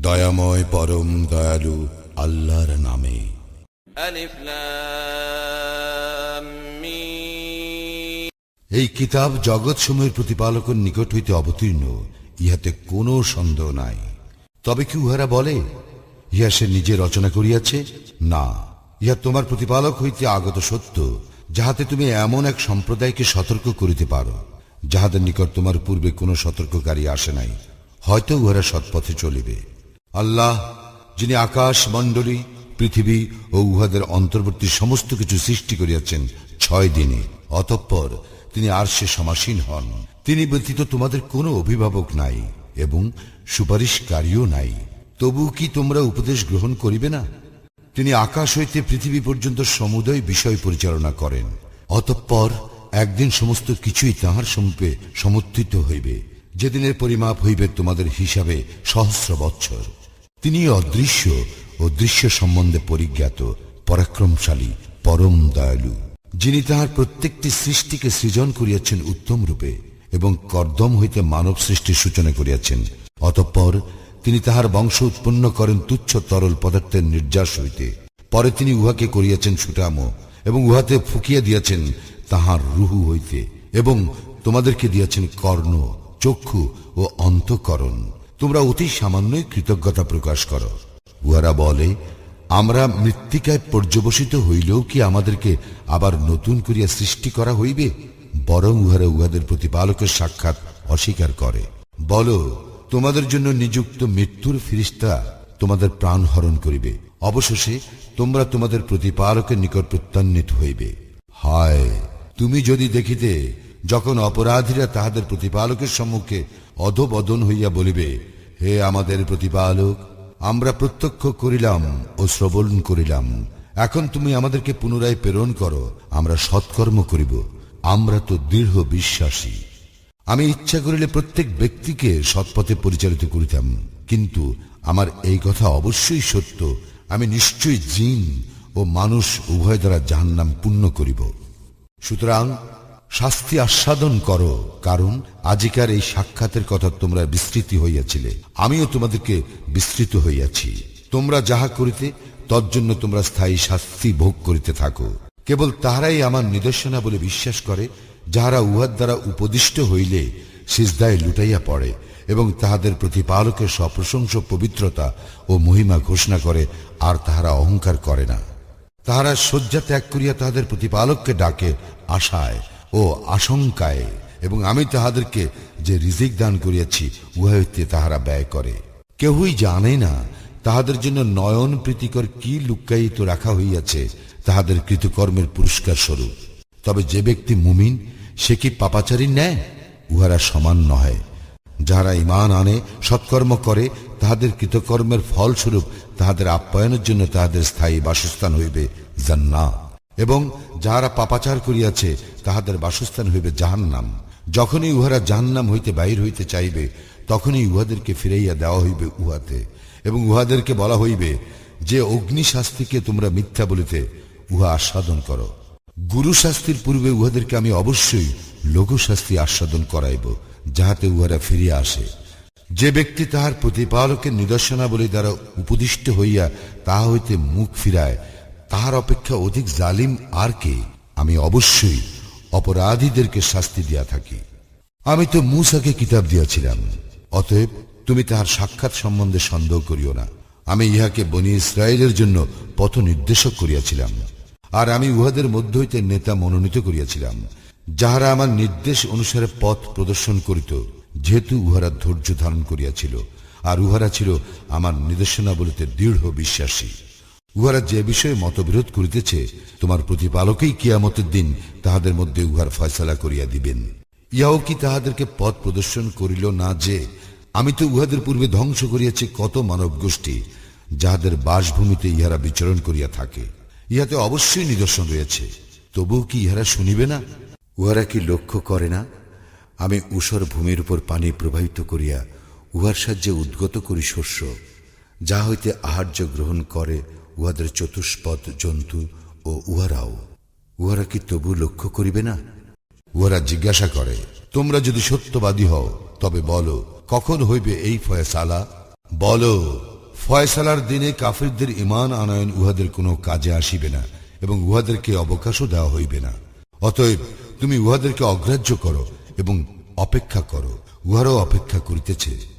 দয়াময় পরম দয়ালু আল্লাহর নামে। আলিফ লাম মিম। এই কিতাব জগৎ সমূহের প্রতিপালকের নিকট হইতে অবতীর্ণ, ইহাতে কোনো সন্দেহ নাই। তবে কি উহারা বলে, ইহা সে নিজে রচনা করিয়াছে? না, ইহা তোমার প্রতিপালক হইতে আগত সত্য, যাহাতে তুমি এমন এক সম্প্রদায়কে সতর্ক করিতে পারো, যাহাদের নিকট তোমার পূর্বে কোনো সতর্ককারী আসে নাই। হয়তো উহারা সৎপথে চলিবে। আল্লাহ, যিনি আকাশ মণ্ডলী, পৃথিবী ও উহাদের অন্তর্বর্তী সমস্ত কিছু সৃষ্টি করিয়াছেন 6 দিনে, অতঃপর তিনি আরশে সমাসীন হন। তিনি ব্যতীত তোমাদের কোনো অভিভাবক নাই এবং সুপারিশকারীও নাই। তবু কি তোমরা উপদেশ গ্রহণ করিবে না? তিনি আকাশ হইতে পৃথিবী পর্যন্ত সমুদয় বিষয় পরিচালনা করেন। অতঃপর একদিন সমস্ত কিছুই তাঁহার সম্মুখে সমর্থিত হইবে, যেদিনের পরিমাপ হইবে তোমাদের হিসাবে সহস্র বৎসর। তিনি অদৃশ্য ও দৃশ্য সম্বন্ধে পরিজ্ঞাত, পরাক্রমশালী, পরম দয়ালু, যিনি তাহার প্রত্যেকটি সৃষ্টিকে সৃজন করিয়াছেন উত্তম রূপে এবং কর্দম হইতে মানব সৃষ্টির সূচনা করিয়াছেন। অতঃপর তিনি তাহার বংশ উৎপন্ন করেন তুচ্ছ তরল পদার্থের নির্যাস হইতে। পরে তিনি উহাকে করিয়াছেন সুটাম এবং উহাতে ফুকিয়া দিয়াছেন তাহার রুহু হইতে, এবং তোমাদেরকে দিয়াছেন কর্ণ, চক্ষু ও অন্তঃকরণ। তোমরা অতি সামান্যই কৃতজ্ঞতা প্রকাশ করো। উহারা বলে, আমরা মৃত্তিকায় পর্যবসিত হইলেও কি আমাদেরকে আবার নতুন করিয়া সৃষ্টি করা হইবে? বরং উহারা উহাদের প্রতিপালকের সাক্ষাৎ অস্বীকার করে। বলো, তোমাদের জন্য নিযুক্ত মৃত্যুর ফিরিস্তা তোমাদের প্রাণ হরণ করিবে, অবশেষে তোমরা তোমাদের প্রতিপালকের নিকট প্রত্যান্বিত হইবে। হায়, তুমি যদি দেখিতে, যখন অপরাধীরা তাহাদের প্রতিপালকের সম্মুখে অধোবদন হইয়া বলিবে, হে আমাদের প্রতিপালক, আমরা প্রত্যক্ষ করিলাম ও শ্রবণ করিলাম, এখন তুমি আমাদেরকে পুনরায় প্রেরণ করো, আমরা সৎকর্ম করিব, আমরা তো দৃঢ় বিশ্বাসী। আমি ইচ্ছা করিলে প্রত্যেক ব্যক্তিকে সৎপথে পরিচালিত করিতাম, কিন্তু আমার এই কথা অবশ্যই সত্য, আমি নিশ্চয়ই জিন ও মানুষ উভয় দ্বারা জাহান্নাম পূর্ণ করিব। সুতরাং শাস্তি আস্বাদন করো, কারণ আজিকার এই সাক্ষাতের কথা তোমরা বিস্তৃতি হইয়াছিলে, আমিও তোমাদেরকে বিস্তৃত হইয়াছি। তোমরা যাহা করিতে তজ্জন্য তোমরা স্থায়ী শাস্তি ভোগ করিতে থাকো। কেবল তাহারাই আমার নিদর্শনা বলে বিশ্বাস করে, যাহারা উহার দ্বারা উপদিষ্ট হইলে সিজদায় লুটাইয়া পড়ে এবং তাহাদের প্রতিপালকের সপ্রশংস পবিত্রতা ও মহিমা ঘোষণা করে, আর তাহারা অহংকার করে না। তাহারা শয্যা ত্যাগ করিয়া তাহাদের প্রতিপালককে ডাকে আশায় ও আশঙ্কায়, এবং আমি তাহাদেরকে যে রিজিক দান করিয়াছি উহা হইতে তাহারা ব্যয় করে। কেহই জানে না তাহাদের জন্য নয়ন প্রীতিকর কি লুক্কায়িত রাখা হইয়াছে তাহাদের কৃতকর্মের পুরস্কার স্বরূপ। তবে যে ব্যক্তি মুমিন, সে কি পাপাচারী নেয়? উহারা সমান নহে। যাহারা ঈমান আনে, সৎকর্ম করে, তাহাদের কৃতকর্মের ফলস্বরূপ তাহাদের আপ্যায়নের জন্য তাহাদের স্থায়ী বাসস্থান হইবে জান্নাত, এবং যাহারা পাপাচার করিয়াছে তাহাদের বাসস্থান হইবে জাহান্নাম। যখনই উহারা জাহান্নাম হইতে বাহির হইতে চাইবে, তখনই উহাদেরকে ফিরাইয়া দেওয়া হইবে উহাতে, এবং উহাদেরকে বলা হইবে, যে অগ্নি শাস্তিকে তোমরা মিথ্যা বলিতে, উহা আস্বাদন করো। গুরু শাস্তির পূর্বে উহাদেরকে আমি অবশ্যই লঘু শাস্তি আস্বাদন করাইব, যাহাতে উহারা ফিরিয়া আসে। যে ব্যক্তি তাহার প্রতিপালকের নিদর্শনাবলী দ্বারা উপদিষ্ট হইয়া তাহা হইতে মুখ ফিরায়, তাহার অপেক্ষা অধিক জালিম আর কে? আমি অবশ্যই অপরাধীদেরকে শাস্তি দিয়া থাকি। আমি তো মূসাকে কিতাব দিয়াছিলাম, অতএব তুমি তাহার সাক্ষাৎ সম্বন্ধে সন্দেহ করিও না। আমি ইহাকে বনী ইসরায়েলের জন্য পথ নির্দেশক করিয়াছিলাম, আর আমি উহাদের মধ্য হইতে নেতা মনোনীত করিয়াছিলাম, যাহারা আমার নির্দেশ অনুসারে পথ প্রদর্শন করিত, যেহেতু উহারা ধৈর্য ধারণ করিয়াছিল, আর উহারা ছিল আমার নির্দেশনাবলীতে দৃঢ় বিশ্বাসী। উহারা যে বিষয়ে মতবিরোধ করিতেছে, তোমার প্রতিপালকই কিয়ামতের দিন তাহাদের মধ্যে উহার ফয়সালা করিয়া দিবেন। ইহাও কি তাহাদেরকে পথ প্রদর্শন করিল না যে আমি তো উহাদের পূর্বে ধ্বংস করিয়াছি কত মানব গোষ্ঠী, যাহাদের বাসভূমিতে ইহারা বিচরণ করিয়া থাকে। ইহাতে অবশ্যই নিদর্শন রয়েছে, তবুও কি ইহারা শুনিবে না? উহারা কি লক্ষ্য করে না, আমি ঊষর ভূমির উপর পানি প্রবাহিত করিয়া উহার সাহায্যে উদ্গত করি শস্য, যা হইতে আহার্য গ্রহণ করে উহাদের চতুষ্পদ জন্তু ও উহারা কি তবু লক্ষ্য করিবে না? উহারা জিজ্ঞাসা করে, তোমরা যদি সত্যবাদী হও তবে বলো, কখন হইবে এই ফয়সালা? বলো, ফয়সালার দিনে কাফিরদের ঈমান আনয়ন উহাদের কোনো কাজে আসিবে না এবং উহাদেরকে অবকাশও দেওয়া হইবে না। অতএব তুমি উহাদেরকে অগ্রাহ্য করো এবং অপেক্ষা করো, উহারাও অপেক্ষা করিতেছে।